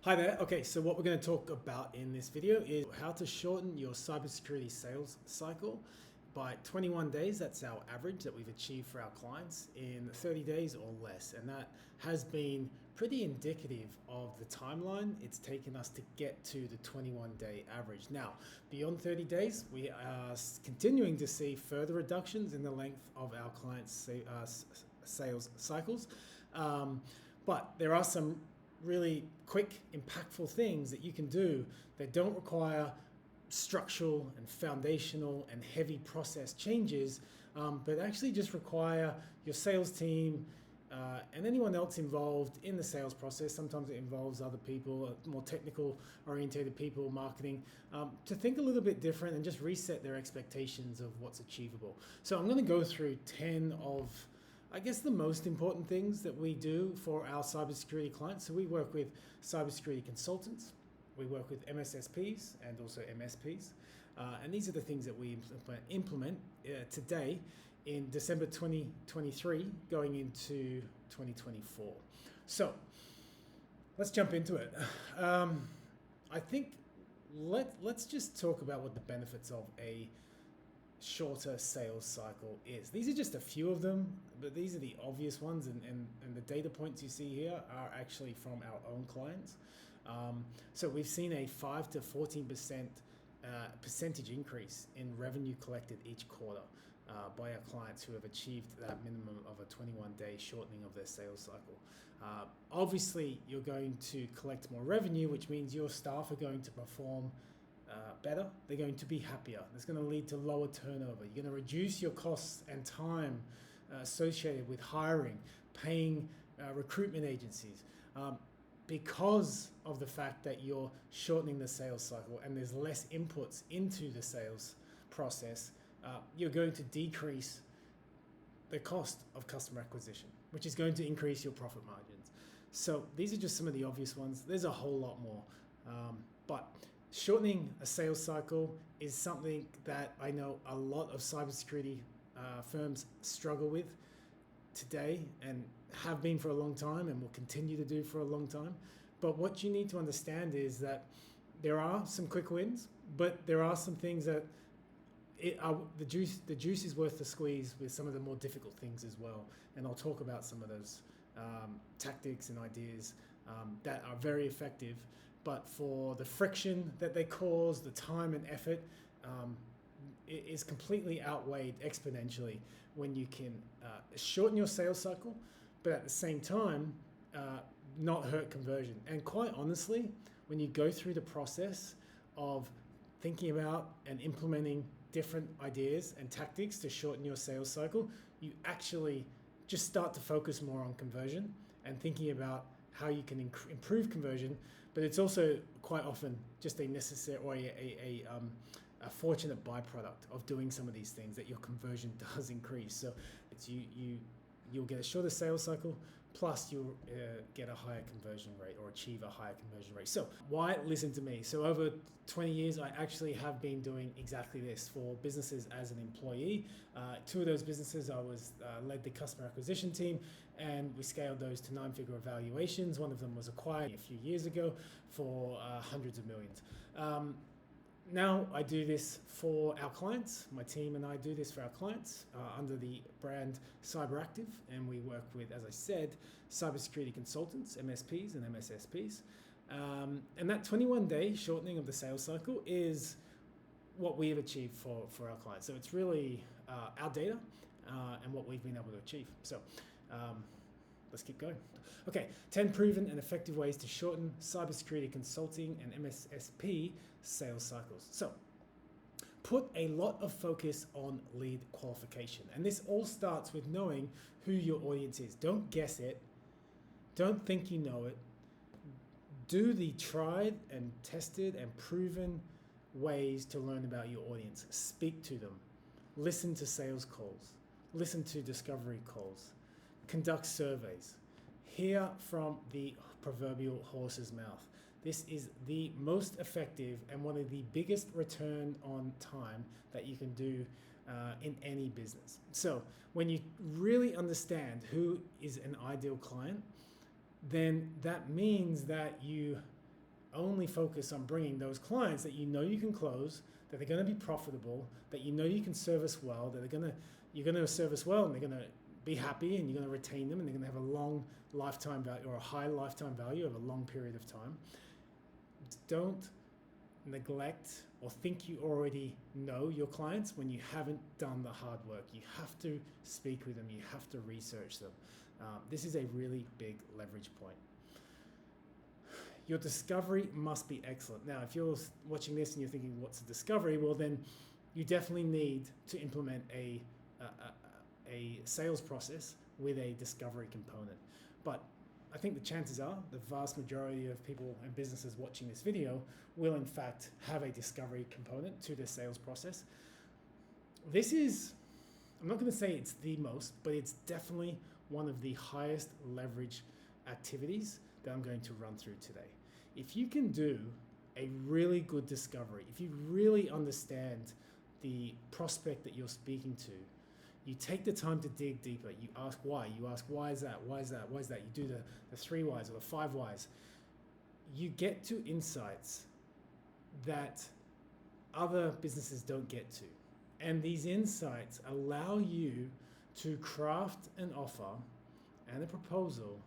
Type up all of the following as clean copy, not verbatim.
Hi there. Okay, so what we're going to talk about in this video is how to shorten your cybersecurity sales cycle by 21 days. That's our average that we've achieved for our clients in 30 days or less. And that has been pretty indicative of the timeline it's taken us to get to the 21-day average. Now, beyond 30 days, we are continuing to see further reductions in the length of our clients' sales cycles. But there are some really quick, impactful things that you can do that don't require structural and foundational and heavy process changes, but actually just require your sales team and anyone else involved in the sales process. Sometimes it involves other people, more technical oriented people, marketing, to think a little bit different and just reset their expectations of what's achievable. So I'm going to go through 10 of the most important things that we do for our cybersecurity clients. So we work with cybersecurity consultants, we work with MSSPs and also MSPs. And these are the things that we implement today in December 2023 going into 2024. So let's jump into it. I think let's just talk about what the benefits of a shorter sales cycle is. These are just a few of them, but these are the obvious ones, and the data points you see here are actually from our own clients. So we've seen a 5 to 14% percentage increase in revenue collected each quarter by our clients who have achieved that minimum of a 21-day shortening of their sales cycle. Obviously, you're going to collect more revenue, which means your staff are going to perform better. They're going to be happier. It's going to lead to lower turnover. You're going to reduce your costs and time associated with hiring, paying recruitment agencies, because of the fact that you're shortening the sales cycle and there's less inputs into the sales process. You're going to decrease the cost of customer acquisition, which is going to increase your profit margins. So these are just some of the obvious ones. There's a whole lot more, but shortening a sales cycle is something that I know a lot of cybersecurity firms struggle with today and have been for a long time and will continue to do for a long time. But what you need to understand is that there are some quick wins, but there are some things that the juice is worth the squeeze with some of the more difficult things as well. And I'll talk about some of those tactics and ideas that are very effective. But for the friction that they cause, the time and effort, it is completely outweighed exponentially when you can shorten your sales cycle, but at the same time, not hurt conversion. And quite honestly, when you go through the process of thinking about and implementing different ideas and tactics to shorten your sales cycle, you actually just start to focus more on conversion and thinking about how you can improve conversion. But it's also quite often just a necessary or a fortunate byproduct of doing some of these things that your conversion does increase. So it's you'll get a shorter sales cycle, plus you'll get a higher conversion rate or achieve a higher conversion rate. So why listen to me? So over 20 years, I actually have been doing exactly this for businesses as an employee. Two of those businesses, I was led the customer acquisition team, and we scaled those to 9-figure evaluations. One of them was acquired a few years ago for hundreds of millions. Now I do this for our clients. My team and I do this for our clients under the brand CyberActive, and we work with, as I said, cybersecurity consultants, MSPs and MSSPs. And that 21-day shortening of the sales cycle is what we have achieved for our clients. So it's really our data and what we've been able to achieve. So let's keep going. Okay, 10 proven and effective ways to shorten cybersecurity consulting and MSSP sales cycles. So put a lot of focus on lead qualification. And this all starts with knowing who your audience is. Don't guess it. Don't think you know it. Do the tried and tested and proven ways to learn about your audience. Speak to them. Listen to sales calls. Listen to discovery calls. Conduct surveys. Hear from the proverbial horse's mouth. This is the most effective and one of the biggest return on time that you can do in any business. So when you really understand who is an ideal client, then that means that you only focus on bringing those clients that you know you can close, that they're going to be profitable, that you know you can service well, that you're going to service well, and they're going to be happy, and you're going to retain them, and they're going to have a long lifetime value or a high lifetime value over a long period of time. Don't neglect or think you already know your clients when you haven't done the hard work. You have to speak with them. You have to research them. This is a really big leverage point. Your discovery must be excellent. Now, if you're watching this and you're thinking, what's a discovery? Well, then you definitely need to implement a sales process with a discovery component. But I think the chances are the vast majority of people and businesses watching this video will in fact have a discovery component to their sales process. This is, I'm not going to say it's the most, but it's definitely one of the highest leverage activities that I'm going to run through today. If you can do a really good discovery, if you really understand the prospect that you're speaking to, you take the time to dig deeper. You ask why. You ask, why is that? Why is that? Why is that? You do the 3 whys or the 5 whys. You get to insights that other businesses don't get to. And these insights allow you to craft an offer and a proposal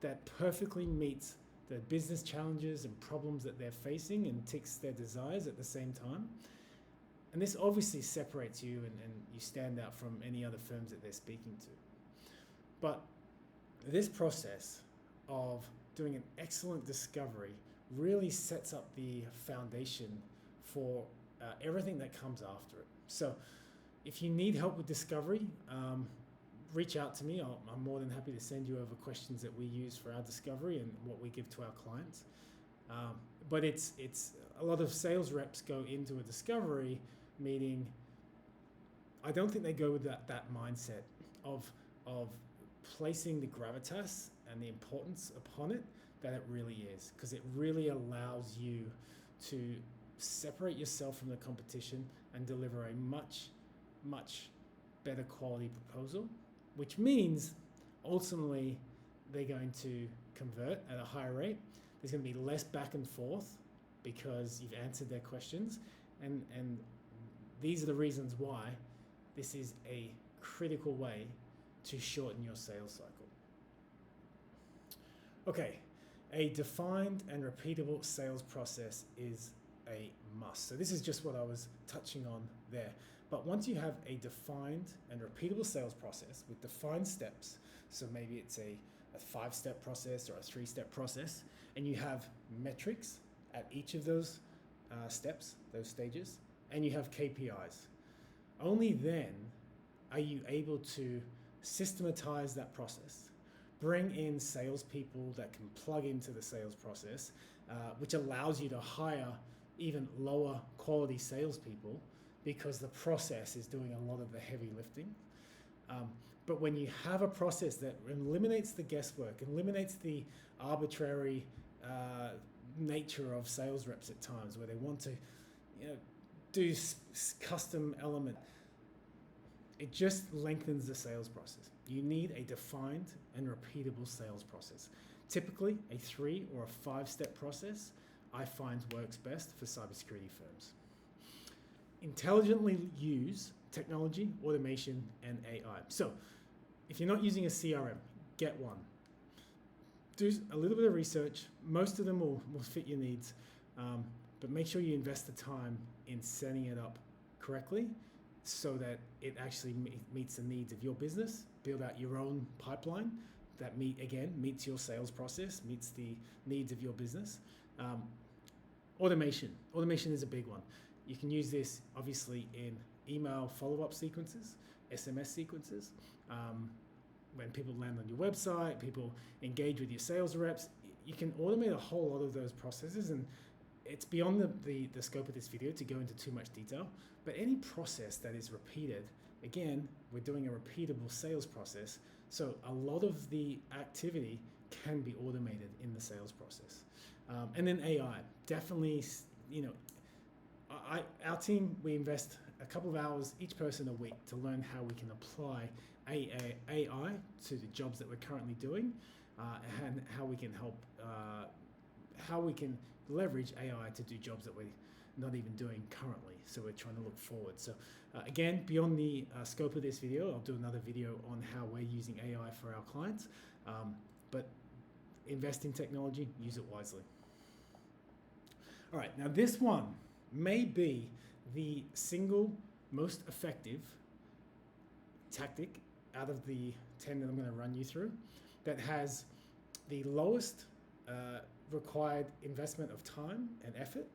that perfectly meets the business challenges and problems that they're facing and ticks their desires at the same time. And this obviously separates you and you stand out from any other firms that they're speaking to. But this process of doing an excellent discovery really sets up the foundation for everything that comes after it. So if you need help with discovery, reach out to me. I'm more than happy to send you over questions that we use for our discovery and what we give to our clients. But it's a lot of sales reps go into a discovery meeting. I don't think they go with that mindset of placing the gravitas and the importance upon it that it really is, because it really allows you to separate yourself from the competition and deliver a much better quality proposal, which means ultimately they're going to convert at a higher rate. There's going to be less back and forth because you've answered their questions, and these are the reasons why this is a critical way to shorten your sales cycle. Okay, a defined and repeatable sales process is a must. So this is just what I was touching on there. But once you have a defined and repeatable sales process with defined steps, so maybe it's a 5-step process or a 3-step process, and you have metrics at each of those steps, those stages, and you have KPIs, only then are you able to systematize that process, bring in salespeople that can plug into the sales process, which allows you to hire even lower quality salespeople because the process is doing a lot of the heavy lifting. But when you have a process that eliminates the guesswork, eliminates the arbitrary nature of sales reps at times where they want to, do custom element, it just lengthens the sales process. You need a defined and repeatable sales process. Typically, a 3 or a 5-step process I find works best for cybersecurity firms. Intelligently use technology, automation, and AI. So if you're not using a CRM, get one. Do a little bit of research. Most of them will fit your needs, but make sure you invest the time in setting it up correctly so that it actually meets the needs of your business. Build out your own pipeline that meets your sales process, meets the needs of your business. Automation is a big one. You can use this obviously in email follow-up sequences, SMS sequences. When people land on your website, people engage with your sales reps, you can automate a whole lot of those processes, and it's beyond the scope of this video to go into too much detail, but any process that is repeated, again, we're doing a repeatable sales process, so a lot of the activity can be automated in the sales process. And then AI, definitely, our team, we invest a couple of hours, each person a week, to learn how we can apply AI to the jobs that we're currently doing, and how we can how we can leverage AI to do jobs that we're not even doing currently. So we're trying to look forward. So again, beyond the scope of this video, I'll do another video on how we're using AI for our clients. But invest in technology, use it wisely. All right, now this one may be the single most effective tactic out of the 10 that I'm going to run you through that has the lowest required investment of time and effort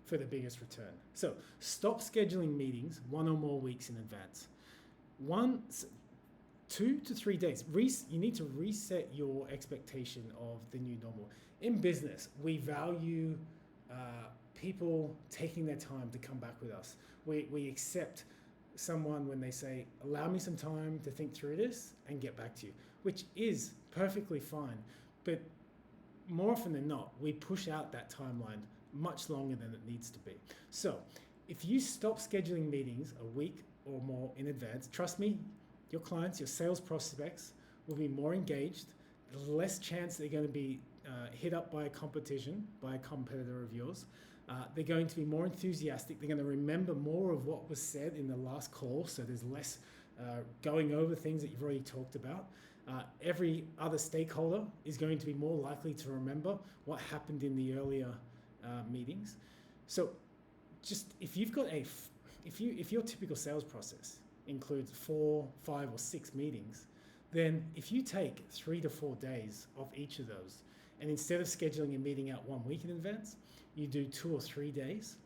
for the biggest return. So stop scheduling meetings 1 or more weeks in advance. 2 to 3 days. You need to reset your expectation of the new normal. In business, we value people taking their time to come back with us. We accept someone when they say, allow me some time to think through this and get back to you, which is perfectly fine. But more often than not, we push out that timeline much longer than it needs to be. So if you stop scheduling meetings a week or more in advance, trust me, your clients, your sales prospects will be more engaged. There's less chance they're going to be hit up by a competition, by a competitor of yours. They're going to be more enthusiastic. They're going to remember more of what was said in the last call, so there's less going over things that you've already talked about. Every other stakeholder is going to be more likely to remember what happened in the earlier meetings. So just if you've got if your typical sales process includes 4, 5, or 6 meetings, then if you take 3 to 4 days of each of those, and instead of scheduling a meeting out 1 week in advance, you do 2 or 3 days,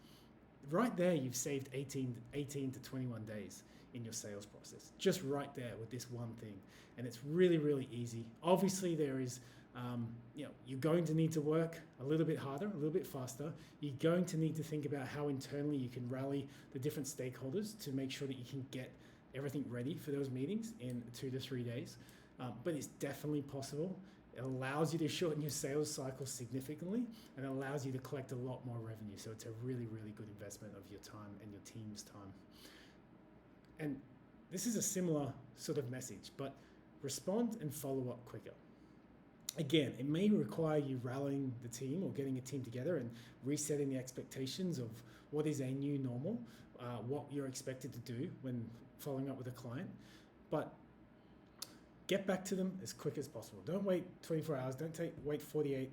right there you've saved 18 to 21 days in your sales process, just right there with this one thing. And it's really, really easy. Obviously there is, you're going to need to work a little bit harder, a little bit faster. You're going to need to think about how internally you can rally the different stakeholders to make sure that you can get everything ready for those meetings in 2 to 3 days. But it's definitely possible. It allows you to shorten your sales cycle significantly and allows you to collect a lot more revenue. So it's a really, really good investment of your time and your team's time. And this is a similar sort of message, but respond and follow up quicker. Again, it may require you rallying the team or getting a team together and resetting the expectations of what is a new normal, what you're expected to do when following up with a client. But get back to them as quick as possible. Don't wait 24 hours. Wait 48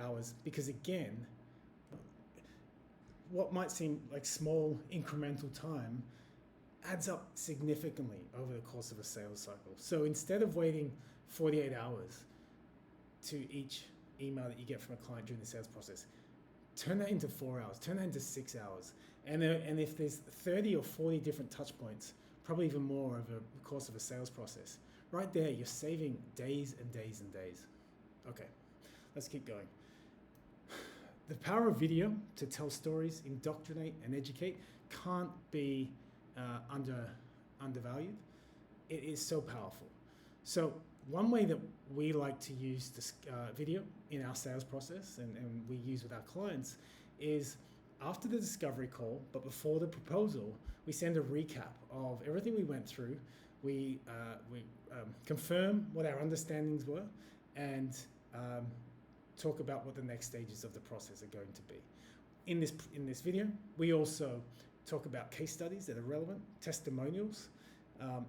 hours, because again, what might seem like small incremental time adds up significantly over the course of a sales cycle. So instead of waiting 48 hours to each email that you get from a client during the sales process, turn that into 4 hours, turn that into 6 hours. And if there's 30 or 40 different touch points, probably even more over the course of a sales process, right there, you're saving days and days and days. Okay, let's keep going. The power of video to tell stories, indoctrinate, and educate can't be undervalued. It is so powerful. So one way that we like to use this video in our sales process and we use with our clients is after the discovery call, but before the proposal, we send a recap of everything we went through. We confirm what our understandings were and talk about what the next stages of the process are going to be. In this video, we also talk about case studies that are relevant, testimonials,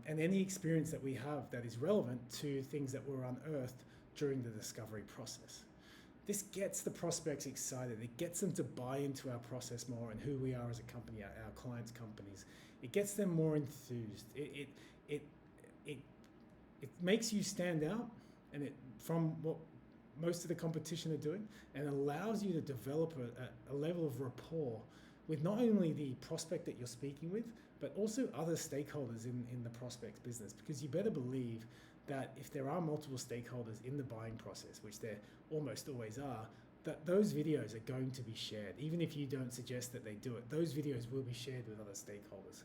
and any experience that we have that is relevant to things that were unearthed during the discovery process. This gets the prospects excited. It gets them to buy into our process more and who we are as a company, our clients' companies. It gets them more enthused. It makes you stand out, and from what most of the competition are doing, and allows you to develop a level of rapport with not only the prospect that you're speaking with, but also other stakeholders in the prospect's business. Because you better believe that if there are multiple stakeholders in the buying process, which there almost always are, that those videos are going to be shared. Even if you don't suggest that they do it, those videos will be shared with other stakeholders.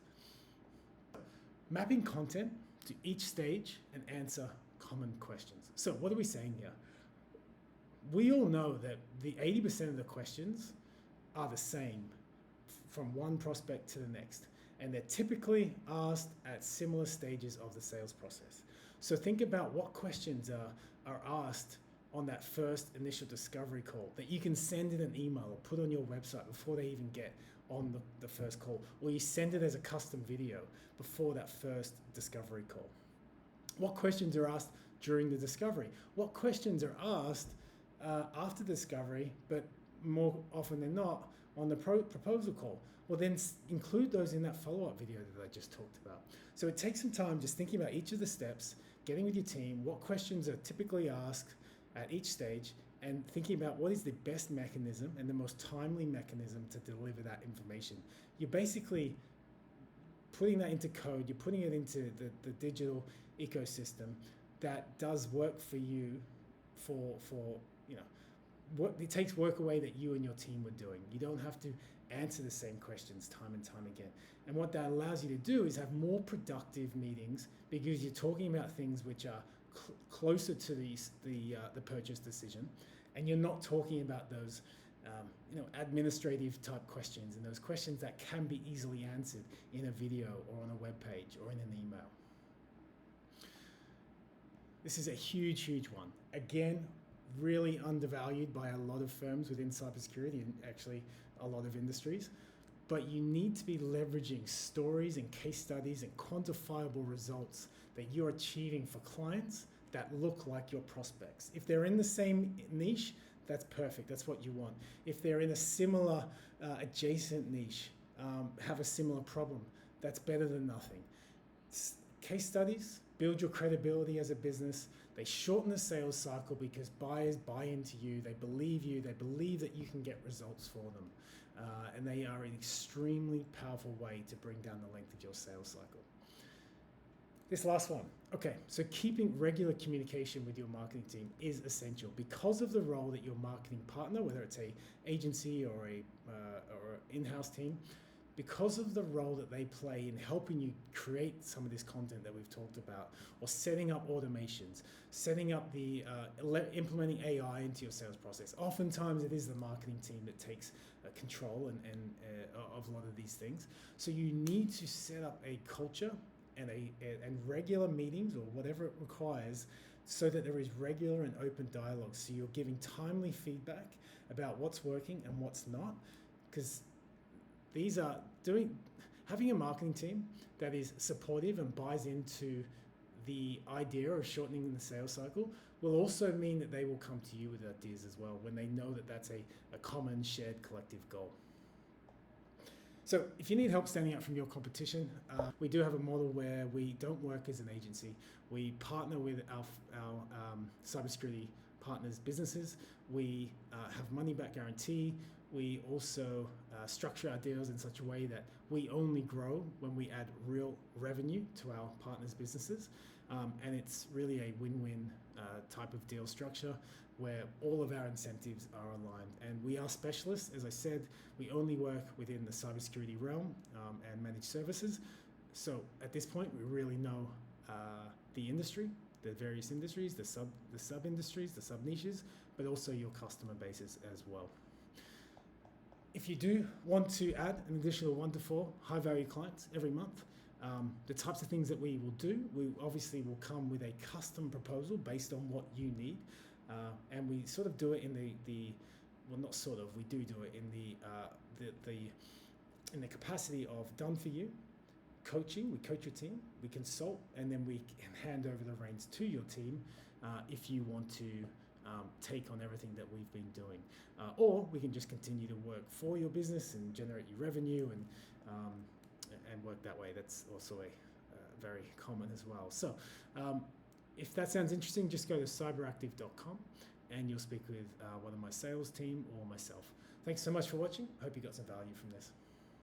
Mapping content to each stage and answer common questions. So what are we saying here? We all know that the 80% of the questions are the same from one prospect to the next, and they're typically asked at similar stages of the sales process. So think about what questions are asked on that first initial discovery call, that you can send in an email or put on your website before they even get on the first call, or you send it as a custom video before that first discovery call. What questions are asked during the discovery? What questions are asked after discovery, but more often than not on the proposal call? Well, then include those in that follow-up video that I just talked about. So it takes some time just thinking about each of the steps, getting with your team, what questions are typically asked at each stage, and thinking about what is the best mechanism and the most timely mechanism to deliver that information. You're basically putting that into code, you're putting it into the digital ecosystem that does work for you for what it takes work away that you and your team were doing. You don't have to answer the same questions time and time again. And what that allows you to do is have more productive meetings, because you're talking about things which are closer to the purchase decision, and you're not talking about those administrative type questions and those questions that can be easily answered in a video or on a web page or in an email. This is a huge one. Again, really undervalued by a lot of firms within cybersecurity and actually a lot of industries. But you need to be leveraging stories and case studies and quantifiable results that you're achieving for clients that look like your prospects. If they're in the same niche, that's perfect. That's what you want. If they're in a similar adjacent niche, have a similar problem, that's better than nothing. Case studies build your credibility as a business. They shorten the sales cycle because buyers buy into you. They believe that you can get results for them. And they are an extremely powerful way to bring down the length of your sales cycle. This last one. Okay, so keeping regular communication with your marketing team is essential because of the role that your marketing partner, whether it's a agency or a in-house team, because of the role that they play in helping you create some of this content that we've talked about, or setting up automations, setting up implementing AI into your sales process. Oftentimes it is the marketing team that takes control of a lot of these things. So you need to set up a culture and regular meetings or whatever it requires, so that there is regular and open dialogue. So you're giving timely feedback about what's working and what's not, because having a marketing team that is supportive and buys into the idea of shortening the sales cycle will also mean that they will come to you with ideas as well when they know that that's a common shared collective goal. So if you need help standing out from your competition, we do have a model where we don't work as an agency. We partner with our cybersecurity partners' businesses. We have money-back guarantee. We also structure our deals in such a way that we only grow when we add real revenue to our partners' businesses. And it's really a win-win type of deal structure where all of our incentives are aligned. And we are specialists. As I said, we only work within the cybersecurity realm and managed services. So at this point, we really know the industry, the various industries, the sub-industries, the sub-niches, but also your customer bases as well. If you do want to add an additional 1 to 4 high-value clients every month, the types of things that we will do, we obviously will come with a custom proposal based on what you need. And we sort of do it in we do it in the capacity of done for you coaching. We coach your team, we consult, and then we can hand over the reins to your team if you want to take on everything that we've been doing. Or we can just continue to work for your business and generate you revenue and work that way. That's also very common as well. So if that sounds interesting, just go to cyberactive.com and you'll speak with one of my sales team or myself. Thanks so much for watching. Hope you got some value from this.